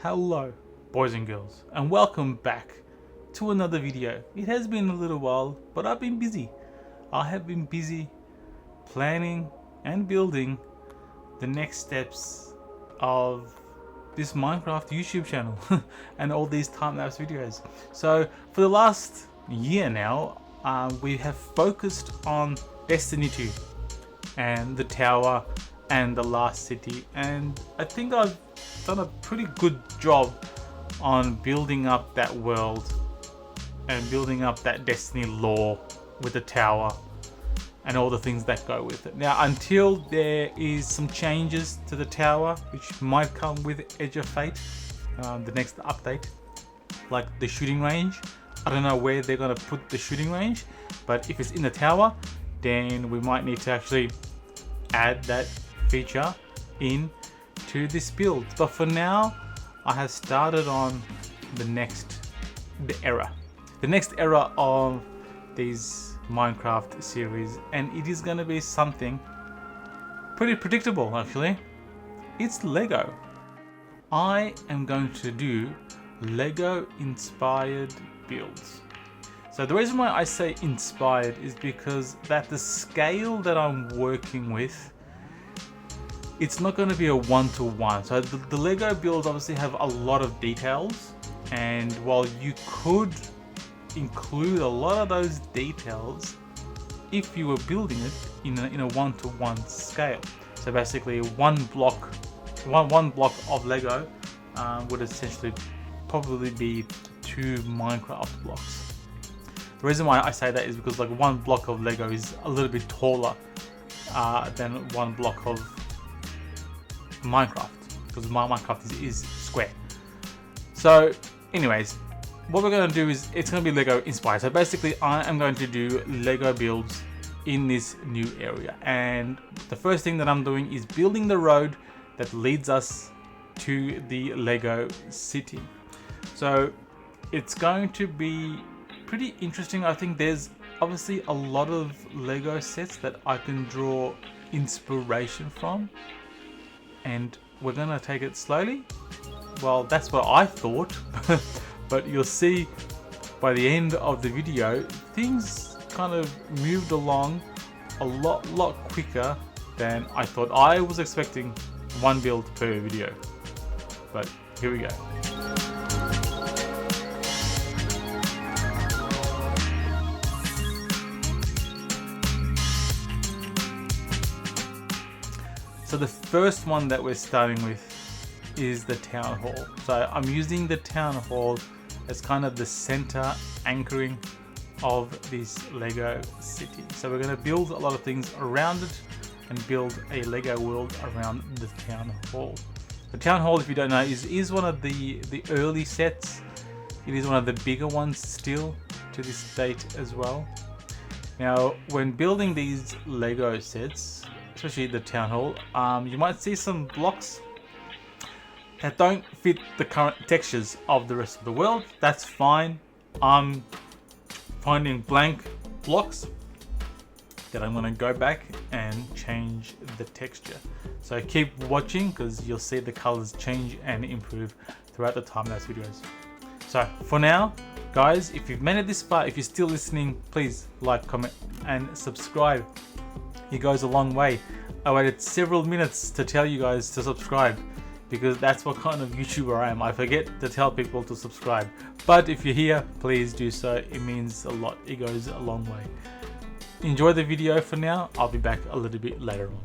Hello boys and girls, and welcome back to another video. It has been a little while, but I've been busy. I have been busy planning and building the next steps of this Minecraft YouTube channel and all these time-lapse videos. So for the last year now, we have focused on Destiny 2 and the tower and the last city, and I think I've done a pretty good job on building up that world and building up that Destiny lore with the tower and all the things that go with it. Now, until there is some changes to the tower, which might come with Edge of Fate, the next update, like the shooting range. I don't know where they're going to put the shooting range, but if it's in the tower, then we might need to actually add that feature in to this build. But for now, I have started on the next era of these Minecraft series, and it is going to be something pretty predictable. Actually, it's Lego. I am going to do Lego inspired builds. So the reason why I say inspired is because that the scale that I'm working with, it's not going to be a one-to-one. So the Lego builds obviously have a lot of details, and while you could include a lot of those details if you were building it in a one-to-one scale. So basically one block of Lego would essentially probably be 2 Minecraft blocks. The reason why I say that is because like one block of Lego is a little bit taller than one block of Minecraft, because Minecraft is square. So anyways, what we're going to do is it's going to be Lego inspired. So basically I am going to do Lego builds in this new area, and the first thing that I'm doing is building the road that leads us to the Lego city. So it's going to be pretty interesting. I think there's obviously a lot of Lego sets that I can draw inspiration from, and we're gonna take it slowly. Well, that's what I thought, but you'll see by the end of the video, things kind of moved along a lot quicker than I thought. I was expecting one build per video, but here we go. So the first one that we're starting with is the town hall. So I'm using the town hall as kind of the center anchoring of this Lego city. So we're going to build a lot of things around it and build a Lego world around the town hall. The town hall, if you don't know, is one of the early sets. It is one of the bigger ones still to this date as well. Now, when building these Lego sets, especially the town hall, you might see some blocks that don't fit the current textures of the rest of the world. That's fine. I'm finding blank blocks that I'm going to go back and change the texture. So keep watching, because you'll see the colors change and improve throughout the time-lapse videos. So for now, guys, if you've made it this far, if you're still listening, please like, comment and subscribe. It goes a long way. I waited several minutes to tell you guys to subscribe, because that's what kind of YouTuber I am. I forget to tell people to subscribe. But if you're here, please do so. It means a lot. It goes a long way. Enjoy the video for now. I'll be back a little bit later on.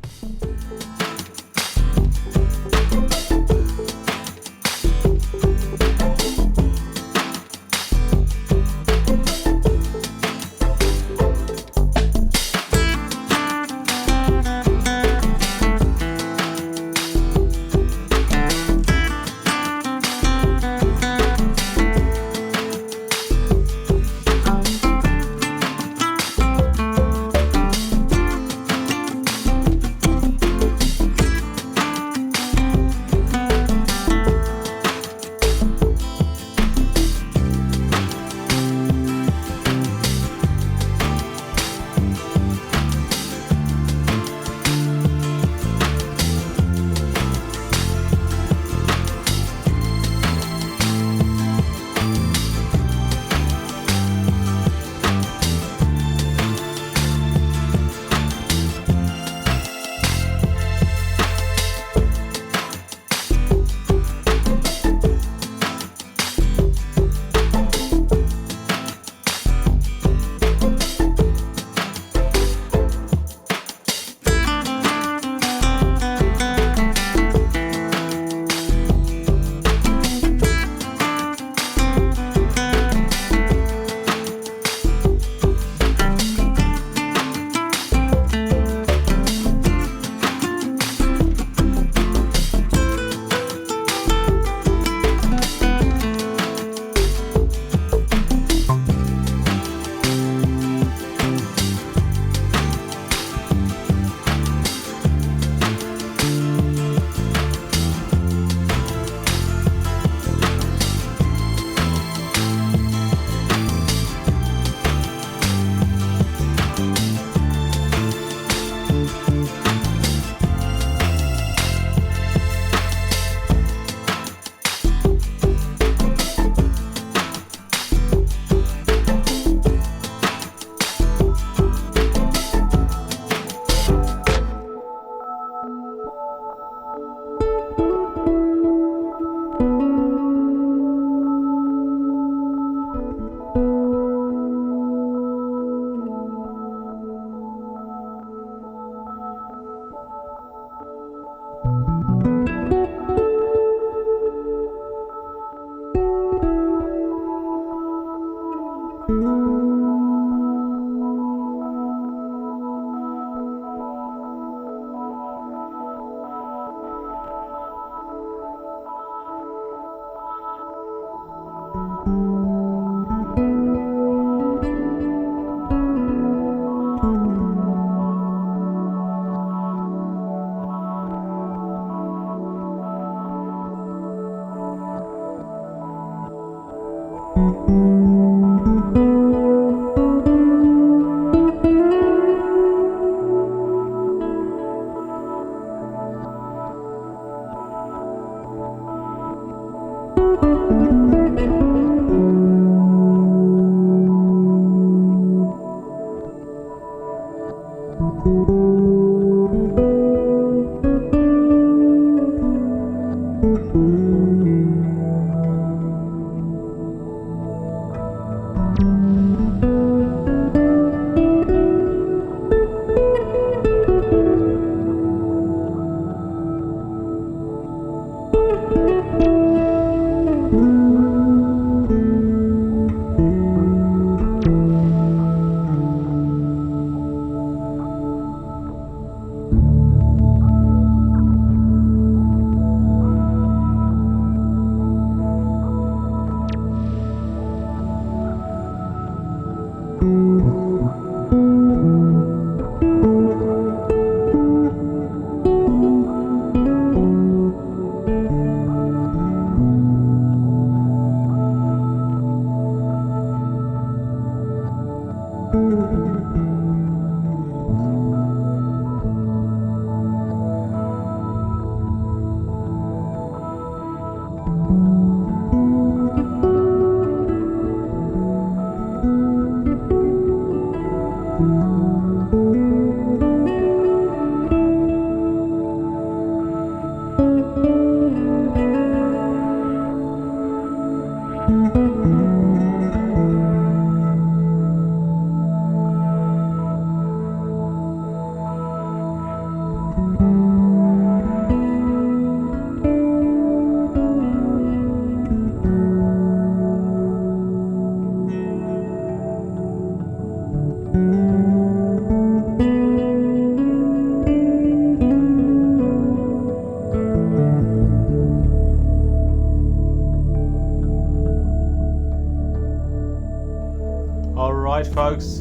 Alright folks,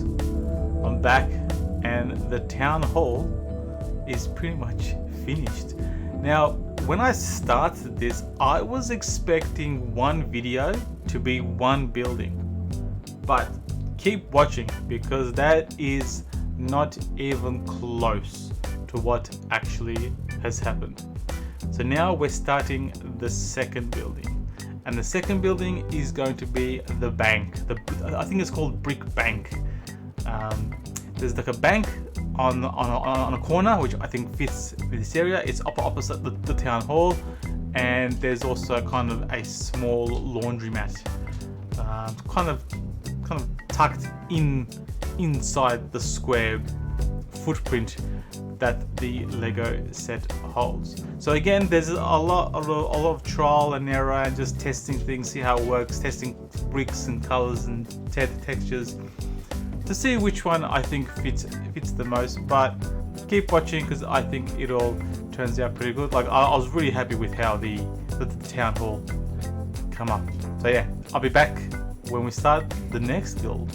I'm back and the town hall is pretty much finished. Now when I started this, I was expecting one video to be one building, but keep watching because that is not even close to what actually has happened. So now we're starting the second building. And the second building is going to be the bank. I think it's called Brick Bank. There's like a bank on a corner, which I think fits this area. It's opposite the town hall, and there's also kind of a small laundromat, kind of tucked inside the square footprint that the Lego set holds. So again, there's a lot of trial and error and just testing things, see how it works, testing bricks and colors and textures to see which one I think fits the most. But keep watching because I think it all turns out pretty good. Like I was really happy with how the town hall come up. So yeah, I'll be back when we start the next build.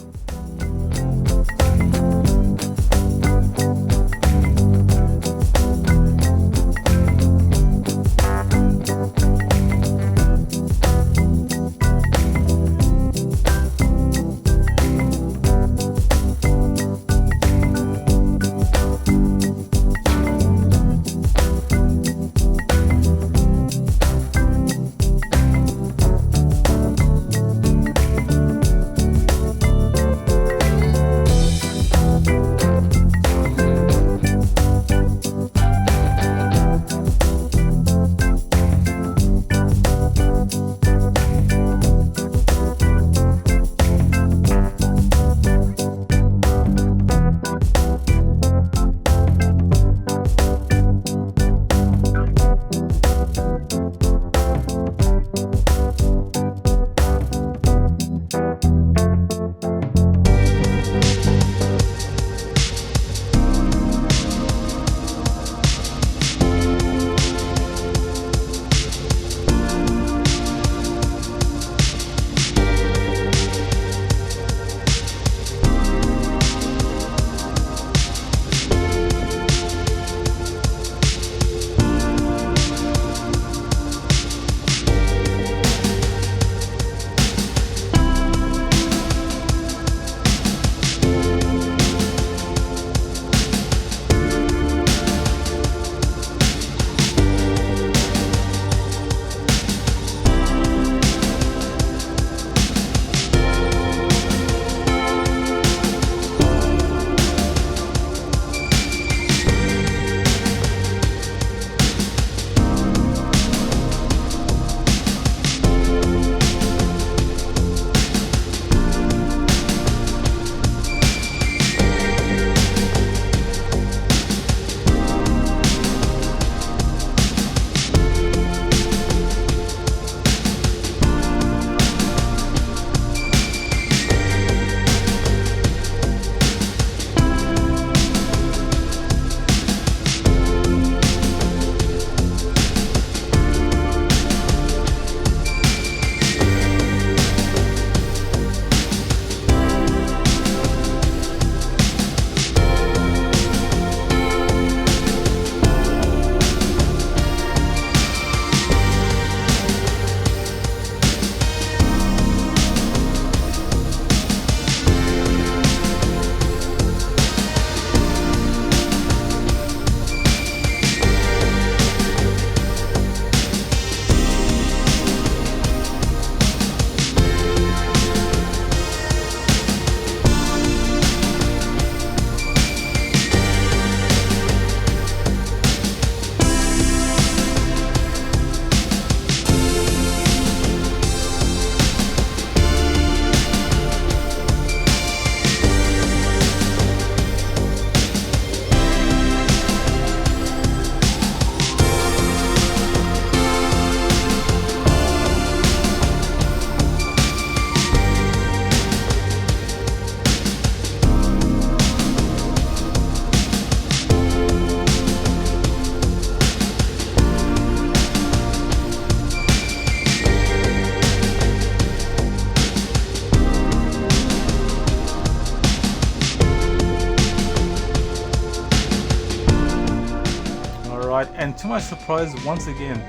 to my surprise, once again,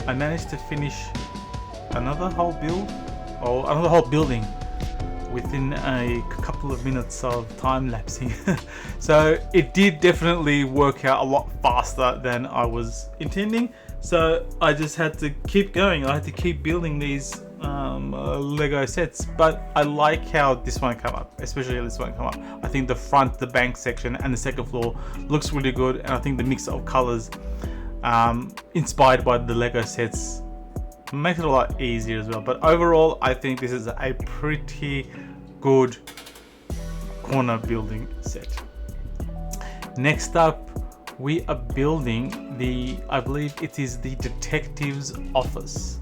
I managed to finish another whole build, or another whole building, within a couple of minutes of time lapsing. So it did definitely work out a lot faster than I was intending. So I just had to keep going. I had to keep building these Lego sets, but I like how this one came up, especially this one came up. I think the front, the bank section, and the second floor looks really good, and I think the mix of colors inspired by the Lego sets makes it a lot easier as well. But overall, I think this is a pretty good corner building set. Next up, we are building the, I believe it is the detective's office.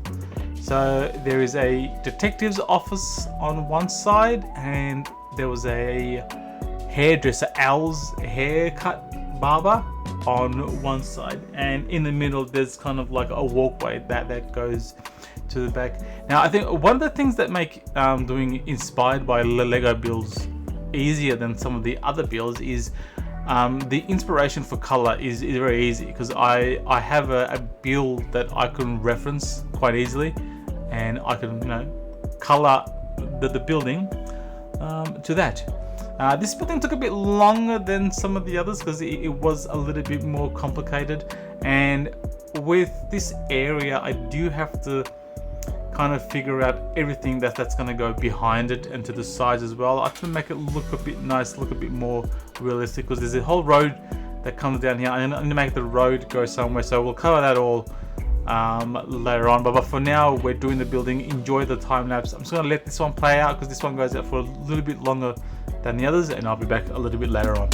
So there is a detective's office on one side, and there was a hairdresser, Al's haircut barber, on one side, and in the middle there's kind of like a walkway that goes to the back. Now I think one of the things that make doing inspired by Lego builds easier than some of the other builds is the inspiration for color is very easy, because I have a build that I can reference quite easily, and I can, you know, color the building to that. This building took a bit longer than some of the others because it was a little bit more complicated, and with this area I do have to kind of figure out everything that's going to go behind it and to the sides as well. I have to make it look a bit nice, look a bit more realistic, because there's a whole road that comes down here. I'm going to make the road go somewhere, so we'll cover that all later on, but for now we're doing the building. Enjoy the time lapse. I'm just going to let this one play out because this one goes out for a little bit longer than the others, and I'll be back a little bit later on.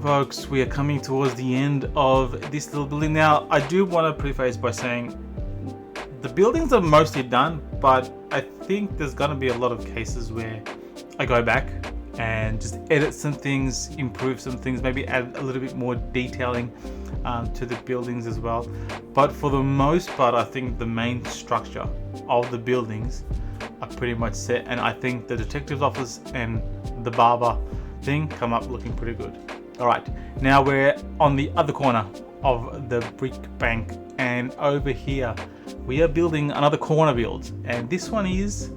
folks, we are coming towards the end of this little building. Now, I do want to preface by saying the buildings are mostly done, but I think there's going to be a lot of cases where I go back and just edit some things, improve some things, maybe add a little bit more detailing to the buildings as well. But for the most part, I think the main structure of the buildings are pretty much set, and I think the detective's office and the barber thing come up looking pretty good. All right, now we're on the other corner of the brick bank, and over here we are building another corner build, and this one is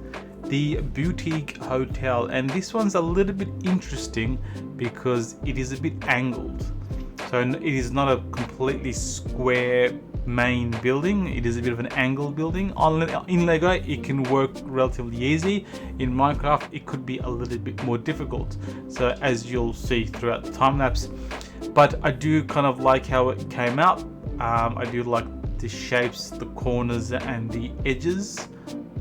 the boutique hotel, and this one's a little bit interesting because it is a bit angled. So it is not a completely square main building, it is a bit of an angled building. In Lego it can work relatively easy, in Minecraft it could be a little bit more difficult, so as you'll see throughout the time lapse. But I do kind of like how it came out. I do like the shapes, the corners and the edges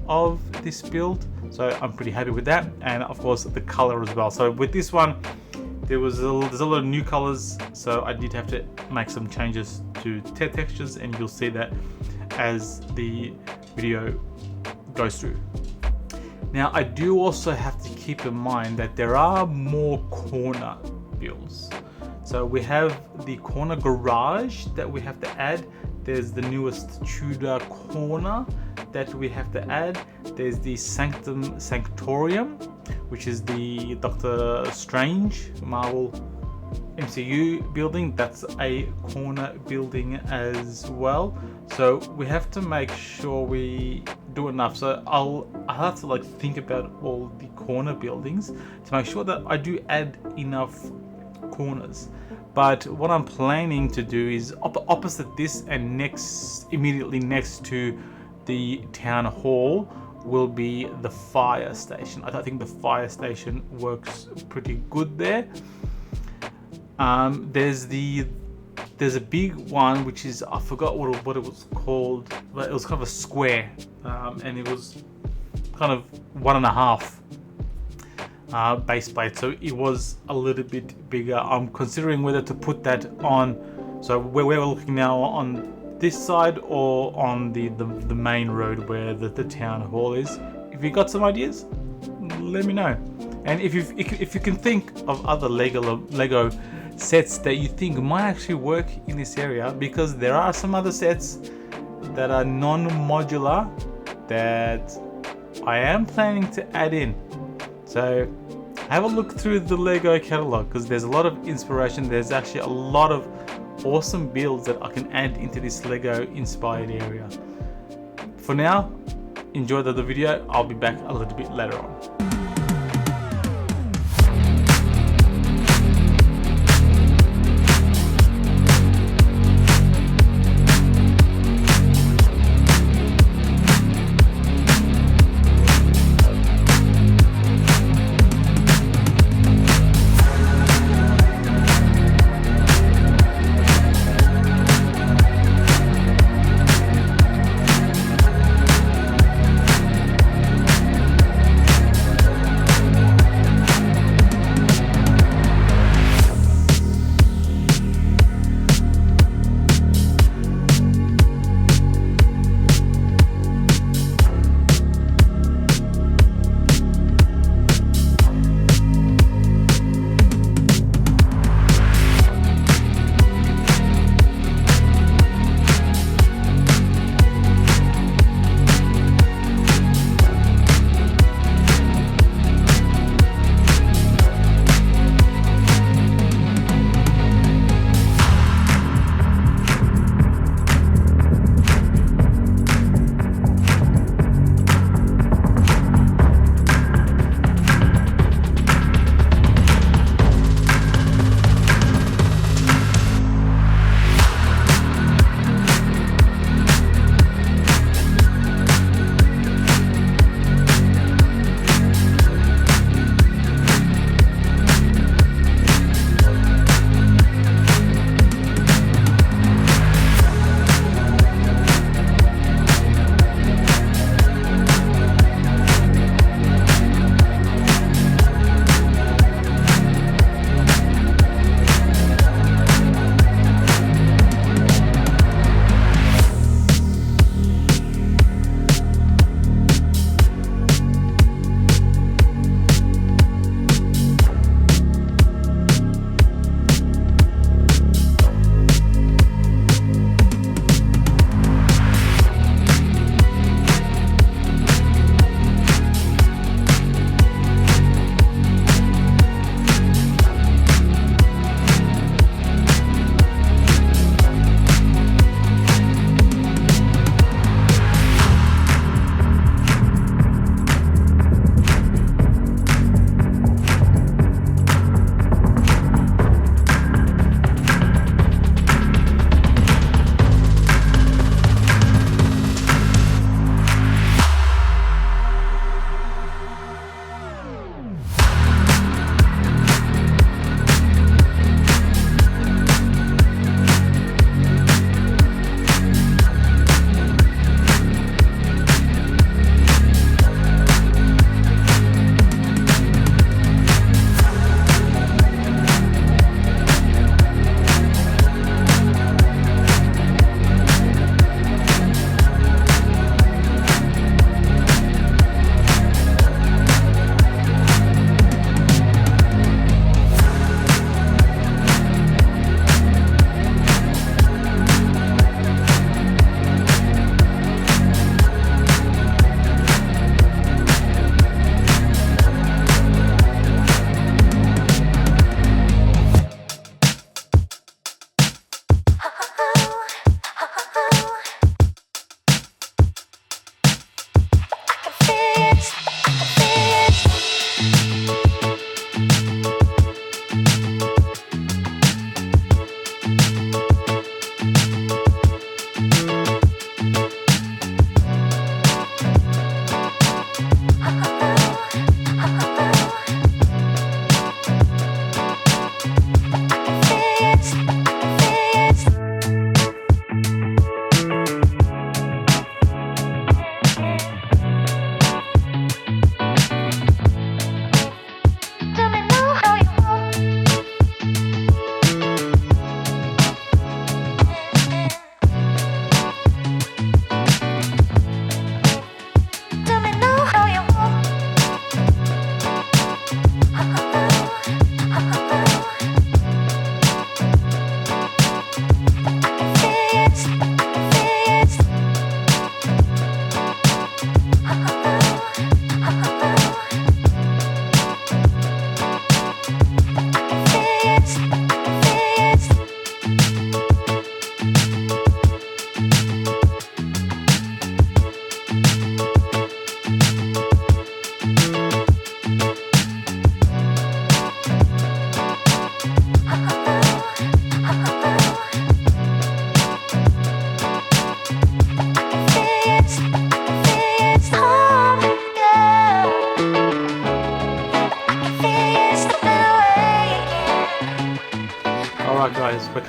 of this build, so I'm pretty happy with that, and of course the color as well. So with this one there's a lot of new colors, so I did have to make some changes to textures, and you'll see that as the video goes through. Now I do also have to keep in mind that there are more corner builds. So we have the corner garage that we have to add. There's the newest Tudor corner that we have to add. There's the Sanctorium, which is the Doctor Strange Marvel MCU building. That's a corner building as well. So we have to make sure we do enough. So I'll have to like think about all the corner buildings to make sure that I do add enough corners. But what I'm planning to do is opposite this and immediately next to the town hall will be the fire station. I think the fire station works pretty good there. There's a big one which is, I forgot what it was called, but it was kind of a square, and it was kind of 1.5 base plate, so it was a little bit bigger. I'm considering whether to put that on, so where we're looking now on this side or on the main road where the town hall is. If you got some ideas, let me know. And if you can think of other Lego sets that you think might actually work in this area, because there are some other sets that are non-modular that I am planning to add in. So have a look through the Lego catalog, because there's a lot of inspiration. There's actually a lot of awesome builds that I can add into this Lego inspired area. For now, enjoy the video. I'll be back a little bit later on.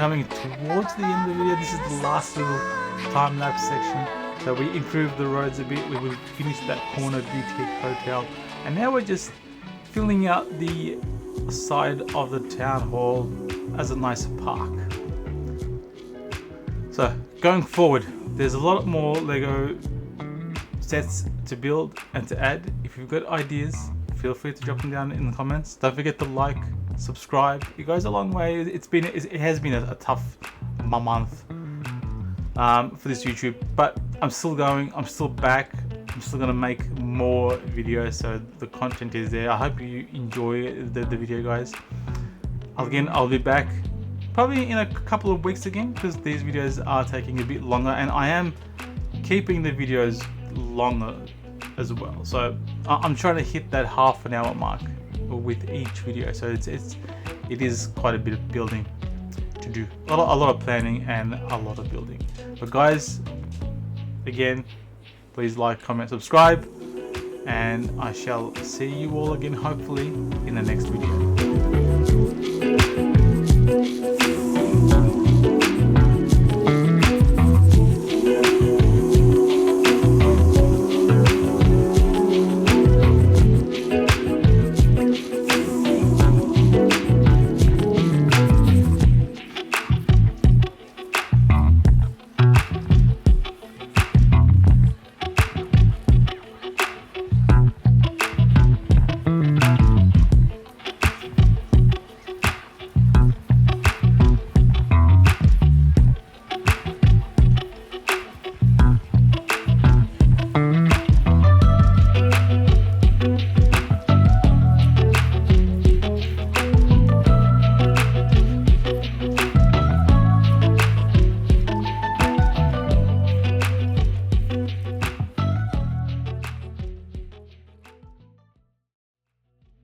coming towards the end of the video. This is the last little time-lapse section. So we improved the roads a bit. We finished that corner boutique hotel, and now we're just filling out the side of the town hall as a nice park. So going forward, there's a lot more Lego sets to build and to add. If you've got ideas, feel free to drop them down in the comments. Don't forget to like, subscribe. It goes a long way. It has been a tough month for this YouTube, but I'm still going. I'm still back. I'm still gonna make more videos, so the content is there. I hope you enjoy the video, guys. Again, I'll be back probably in a couple of weeks again, because these videos are taking a bit longer, and I am keeping the videos longer as well. So I'm trying to hit that half an hour mark with each video. So it is quite a bit of building to do. A lot of planning and a lot of building. But guys, again, please like, comment, subscribe, and I shall see you all again hopefully in the next video.